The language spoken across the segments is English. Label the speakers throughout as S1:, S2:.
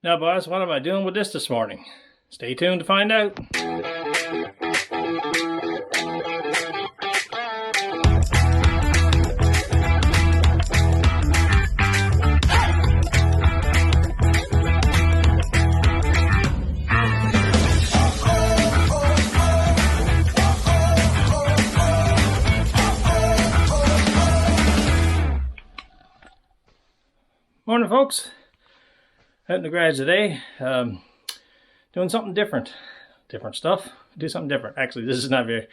S1: Now boss, what am I doing with this morning? Stay tuned to find out. Morning folks, out in the garage today, doing something different stuff, do something different. Actually, this is not very,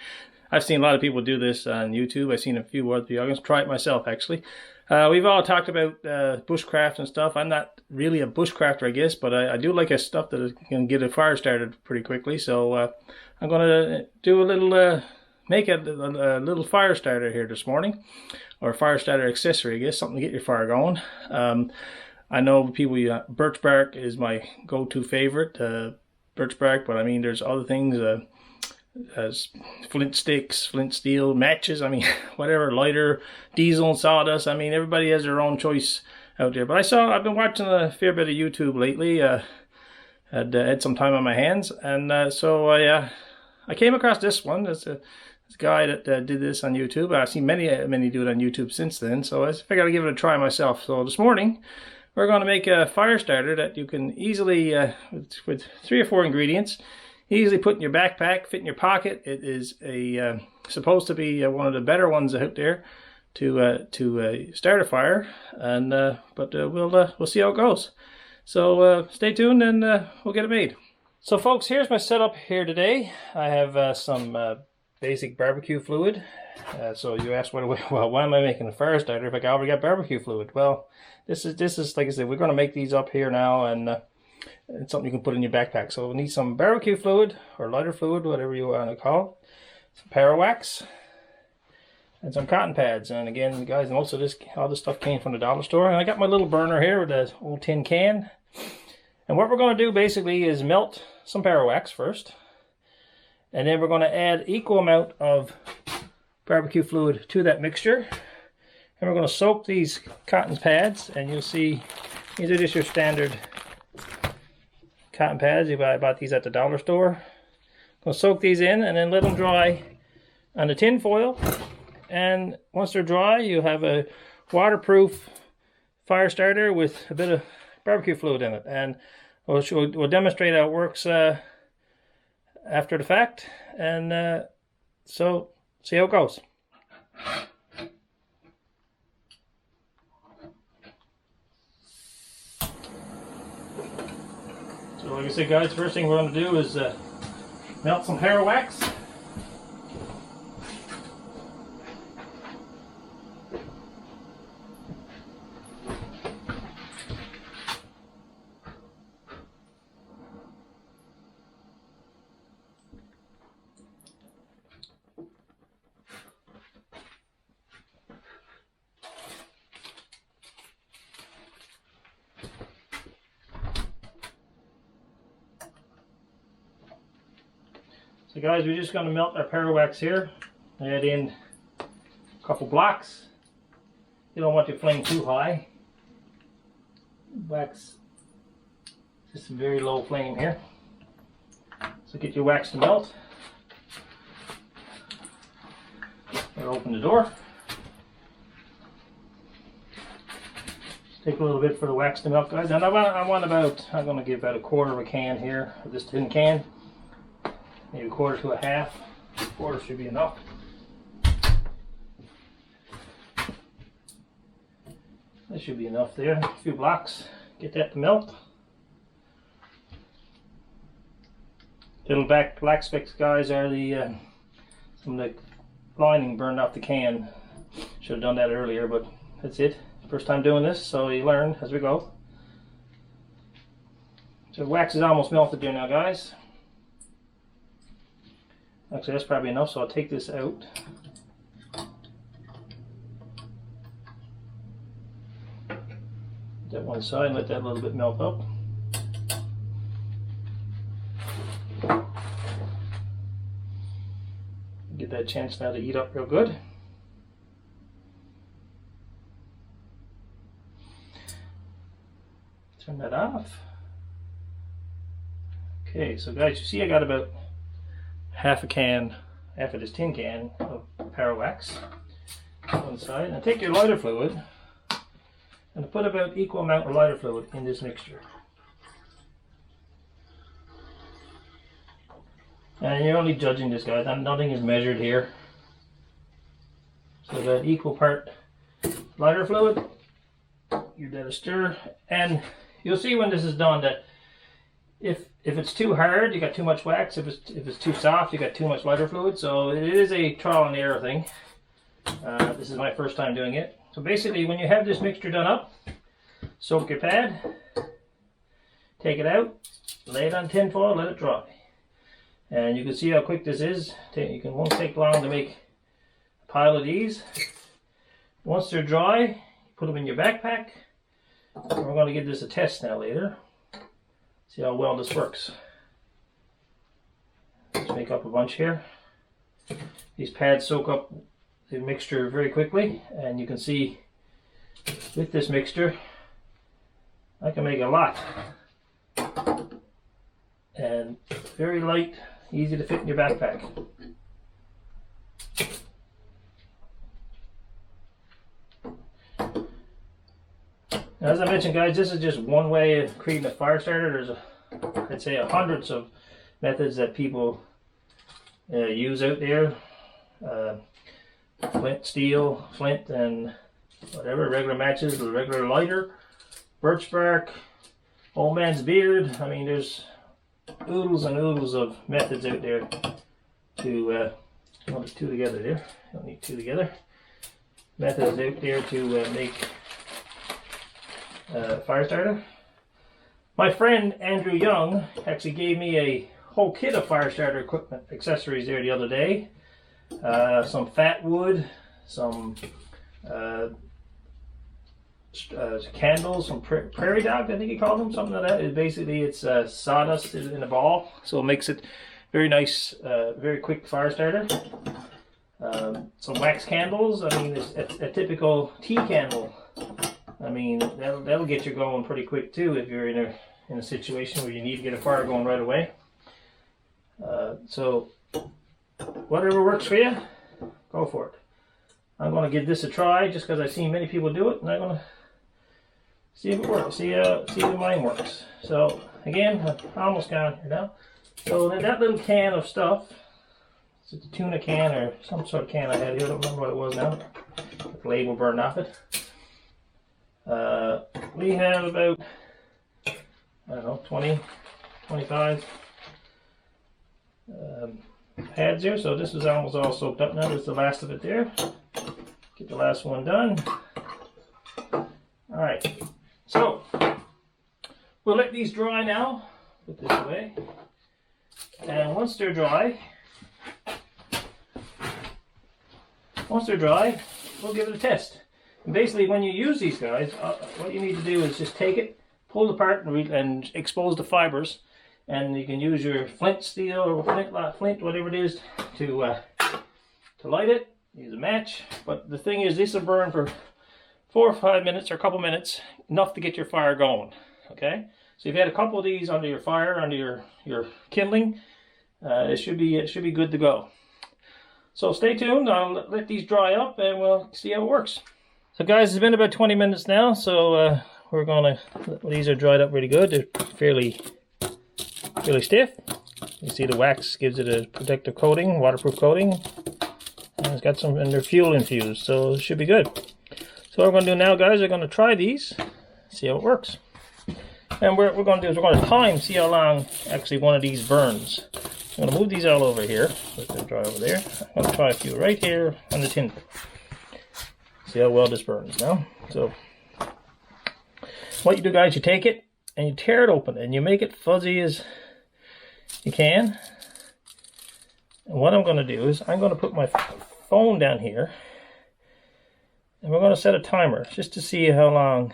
S1: I've seen a lot of people do this on YouTube. I've seen a few other people. I'm going to try it myself actually. We've all talked about bushcraft and stuff. I'm not really a bushcrafter I guess, but I do like stuff that can get a fire started pretty quickly. So I'm going to do a little, make a little fire starter here this morning. Or a fire starter accessory, I guess, something to get your fire going. I know people, birch bark is my go-to favorite, birch bark, but I mean there's other things, as flint sticks, flint steel, matches, I mean whatever, lighter, diesel and sawdust. I mean everybody has their own choice out there. But I've been watching a fair bit of YouTube lately, had some time on my hands, and so I came across this one. It's a guy that did this on YouTube. I've seen many do it on YouTube since then, so I figured I'd give it a try myself. So this morning we're going to make a fire starter that you can easily, with 3 or 4 ingredients, easily put in your backpack, fit in your pocket. It is supposed to be one of the better ones out there to start a fire, and but we'll see how it goes. So stay tuned and we'll get it made. So folks, here's my setup here today. I have some basic barbecue fluid. So you ask, well, why am I making a fire starter if I already got barbecue fluid? Well, this is like I said, we're going to make these up here now, and it's something you can put in your backpack. So we'll need some barbecue fluid or lighter fluid, whatever you want to call it, some para wax, and some cotton pads. And again, guys, most of all this stuff came from the dollar store. And I got my little burner here with an old tin can. And what we're going to do basically is melt some para wax first. And then we're going to add equal amount of barbecue fluid to that mixture. And we're going to soak these cotton pads. And you'll see, these are just your standard cotton pads. I bought these at the dollar store. I'm going to soak these in and then let them dry on the tin foil. And once they're dry, you have a waterproof fire starter with a bit of barbecue fluid in it. And we'll demonstrate how it works after the fact, and so see how it goes. So like I said guys, first thing we're going to do is melt some para wax. So guys, we're just going to melt our para wax here. Add in a couple blocks. You don't want your flame too high. Wax, just a very low flame here. So get your wax to melt. I'll open the door. Take a little bit for the wax to melt, guys. And I'm going to give about a quarter of a can here of this tin can. Maybe a quarter to a half. A quarter should be enough. That should be enough there. A few blocks. Get that to melt. Little black specks, guys, are the some of the lining burned off the can. Should have done that earlier, but that's it. First time doing this, so you learn as we go. So wax is almost melted there now, guys. Actually, that's probably enough, so I'll take this out. Put that one side and let that a little bit melt up. Get that chance now to eat up real good. Turn that off. Okay, so guys, you see I got about half of this tin can of power wax on one side. And take your lighter fluid and put about equal amount of lighter fluid in this mixture. And you're only judging this, guys. Nothing is measured here. So that equal part lighter fluid, you let it stir, and you'll see when this is done that if it's too hard, you got too much wax. If it's too soft, you got too much lighter fluid. So it is a trial and error thing. This is my first time doing it. So basically, when you have this mixture done up, soak your pad, take it out, lay it on tin foil, let it dry. And you can see how quick this is. Won't take long to make a pile of these. Once they're dry, you put them in your backpack. And we're going to give this a test now later. See how well this works. Let's make up a bunch here. These pads soak up the mixture very quickly, and you can see with this mixture I can make a lot. And very light, easy to fit in your backpack. Now, as I mentioned, guys, this is just one way of creating a fire starter. There's I'd say hundreds of methods that people use out there. Flint and whatever, regular matches, the regular lighter, birch bark, old man's beard. I mean, there's oodles and oodles of methods out there to there's two together there. You don't need two together. Methods out there to make fire starter. My friend Andrew Young actually gave me a whole kit of fire starter equipment accessories there the other day. Some fat wood, some candles, some prairie dog, I think he called them, something like that. It's sawdust in a ball, so it makes it very nice, very quick fire starter. Some wax candles. I mean, it's a typical tea candle. I mean, that'll get you going pretty quick too if you're in a situation where you need to get a fire going right away. So whatever works for you, go for it. I'm going to give this a try just because I've seen many people do it, and I'm going to see if it works. See if mine works. So again, I'm almost gone here now. So that little can of stuff, it's a tuna can or some sort of can I had here. I don't remember what it was now. The label burned off it. We have about, I don't know, 20, 25 pads here. So this is almost all soaked up now. There's the last of it there. Get the last one done. Alright, so we'll let these dry now. Put this away. And once they're dry, we'll give it a test. And basically, when you use these guys, what you need to do is just take it, pull it apart, and expose the fibers. And you can use your flint steel or flint, whatever it is, to light it. Use a match. But the thing is, this will burn for 4 or 5 minutes or a couple minutes, enough to get your fire going. Okay. So if you had a couple of these under your fire, under your kindling, it should be good to go. So stay tuned. I'll let these dry up, and we'll see how it works. So guys, it's been about 20 minutes now, so we're gonna, these are dried up really good. They're fairly stiff. You see the wax gives it a protective coating, waterproof coating. And it's got some, and they're fuel infused, so it should be good. So what we're gonna do now, guys, we're gonna try these, see how it works. And what we're gonna do is we're gonna time, see how long actually one of these burns. I'm gonna move these all over here, let them dry over there. I'm gonna try a few right here on the tin. See how well this burns now. So what you do, guys, you take it and you tear it open and you make it fuzzy as you can. And what I'm going to do is I'm going to put my phone down here, and we're going to set a timer just to see how long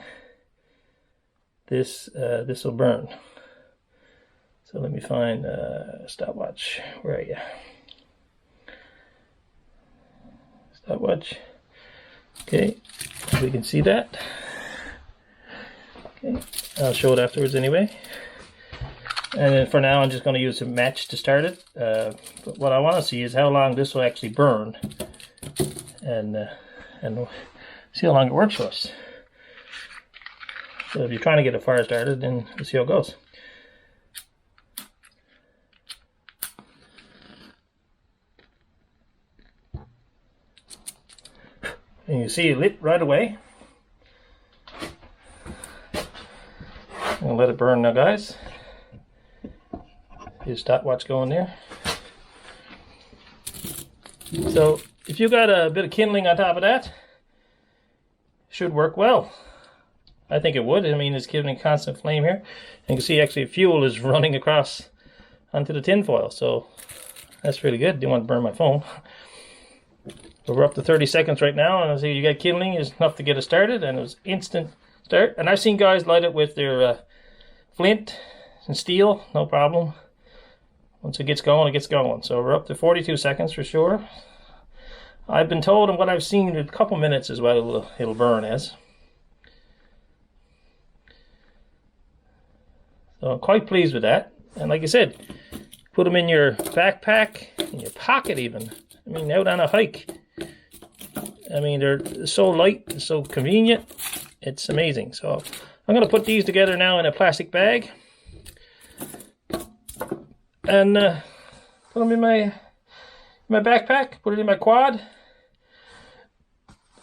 S1: this will burn. So let me find stopwatch. Where are you? Stopwatch. Okay, we can see that. Okay, I'll show it afterwards anyway. And then for now, I'm just going to use a match to start it. But what I want to see is how long this will actually burn, and see how long it works for us. So if you're trying to get a fire started, then we'll see how it goes. And you see it lit right away. I'm going to let it burn now, guys. Your stopwatch going there. So if you got a bit of kindling on top of that, should work well. I think it would. I mean, it's giving a constant flame here. You can see actually fuel is running across onto the tin foil, so that's really good. Didn't want to burn my phone. So we're up to 30 seconds right now, and I see you got kindling is enough to get it started, and it was instant start. And I've seen guys light it with their flint and steel, no problem. Once it gets going, it gets going. So we're up to 42 seconds for sure. I've been told, and what I've seen, a couple minutes is what it'll burn as. So I'm quite pleased with that. And like I said, put them in your backpack, in your pocket even. I mean, out on a hike. I mean, they're so light, so convenient. It's amazing. So I'm going to put these together now in a plastic bag. And put them in my backpack, put it in my quad.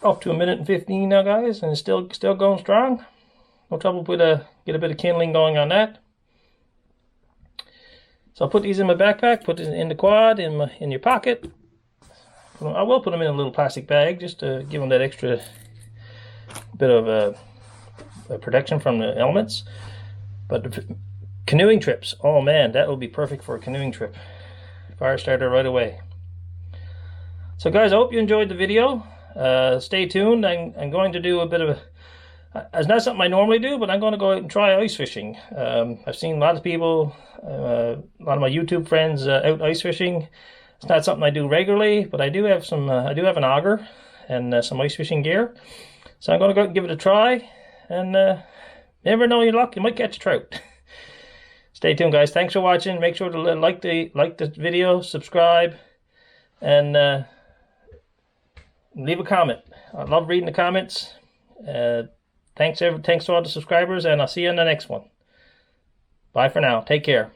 S1: Up to 1:15 now, guys, and it's still going strong. No trouble with get a bit of kindling going on that. So I'll put these in my backpack, put it in the quad, in your pocket. I will put them in a little plastic bag just to give them that extra bit of protection from the elements. But canoeing trips, oh man, that will be perfect for a canoeing trip. Fire starter right away. So guys, I hope you enjoyed the video. Stay tuned. I'm going to do a bit of a... It's not something I normally do, but I'm going to go out and try ice fishing. I've seen a lot of people, a lot of my YouTube friends out ice fishing. It's not something I do regularly, but I do have some. I do have an auger and some ice fishing gear. So I'm going to go out and give it a try. And never know your luck, you might catch a trout. Stay tuned, guys. Thanks for watching. Make sure to like the video, subscribe, and leave a comment. I love reading the comments. Thanks to all the subscribers, and I'll see you in the next one. Bye for now. Take care.